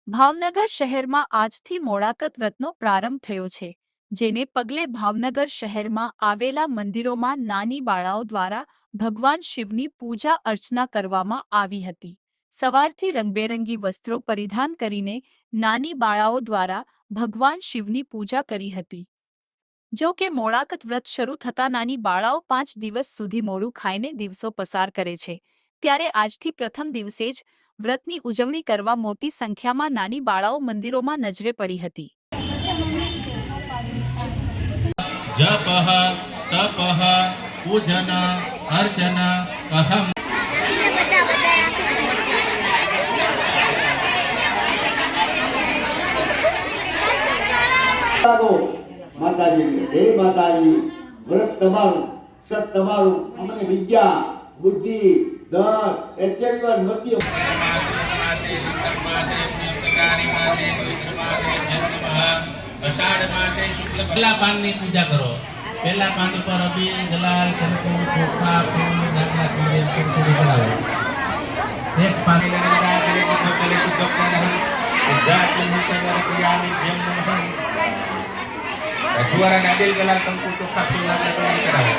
ભાવનગર શહેરમાં આજથી મોળાકત વ્રતનો પ્રારંભ થયો છે, જેને પગલે ભાવનગર શહેરમાં આવેલા મંદિરોમાં નાની બાળાઓ દ્વારા ભગવાન શિવની પૂજા અર્ચના કરવામાં આવી હતી। સવારથી રંગબેરંગી વસ્ત્રો પરિધાન કરીને નાની બાળાઓ દ્વારા ભગવાન શિવની પૂજા કરી હતી। જો કે મોળાકત વ્રત શરૂ થતાં નાની બાળાઓ 5 દિવસ સુધી મોડું ખાઈને દિવસો પસાર કરે છે, ત્યારે આજથી પ્રથમ દિવસે જ વ્રતની ઉજવણી કરવા મોટી સંખ્યામાં નાની બાળાઓ મંદિરોમાં નજરે પડી હતી। જપઃ તપઃ પૂજન અર્ચન અહમ माताजी हे माताजी व्रत तमारू सत तमारू अमने विद्या बुद्धि धन ऐश्वर्य मति अषाढ़ मासे शुक्ल पहला पान की पूजा करो। पहला पान पर अभी दलाल कुमकुम चोखा फूल दाखला चूरे थोड़ी चढ़ाओ। एक पान लगा करे तो कले शुद्ध करना जात मुक्त द्वारा क्रियामि भ्यम नमः अथुवारा नादिल दलाल कंकु चोखा फूल दाखला चूरे चढ़ाओ।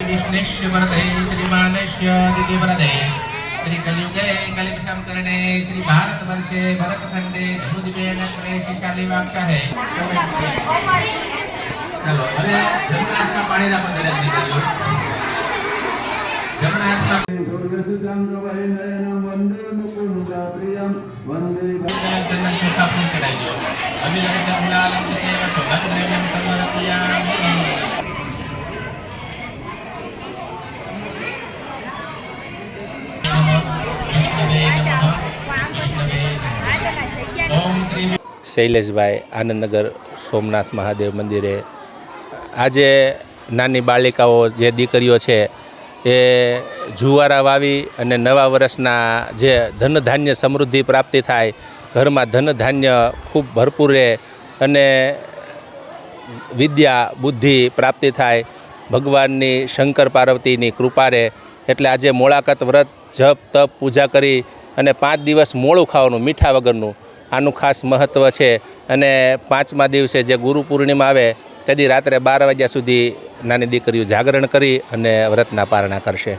विष्णुश्च वरदे श्रीमानस्य दिति वरदे श्री कलियुगे कलिपथम करणे श्री भारत वर्षे भरतखंडे धनुर्दिवे नगरे शिशाली वाक्षा है। चलो अरे जमनाथ का पानी ना बंद कर दीजिए। जमनाथ का वंदे मुकुंद प्रियम वंदे चंदन चोखा फूल चढ़ाइए। अभी लगे गुलाल से सौभाग्य द्रव्यम समर्पयामि। શૈલેષભાઈ આનંદનગર સોમનાથ મહાદેવ મંદિરે આજે નાની બાલિકાઓ જે દીકરીઓ છે એ જુવારા વાવી અને નવા વર્ષના જે ધન ધાન્ય સમૃદ્ધિ પ્રાપ્તિ થાય, ઘરમાં ધન ધાન્ય ખૂબ ભરપૂર રહે અને વિદ્યા બુદ્ધિ પ્રાપ્તિ થાય, ભગવાનની શંકર પાર્વતીની કૃપા રહે, એટલે આજે મોળાકત વ્રત જપ તપ પૂજા કરી અને 5 દિવસ મોળું ખાવાનું મીઠા વગરનું આનું ખાસ મહત્ત્વ છે। અને 5મા દિવસે જે ગુરુ પૂર્ણિમા આવે તેથી રાત્રે 12 વાગ્યા સુધી નાની દીકરીઓ જાગરણ કરી અને વ્રતના પારણા કરશે।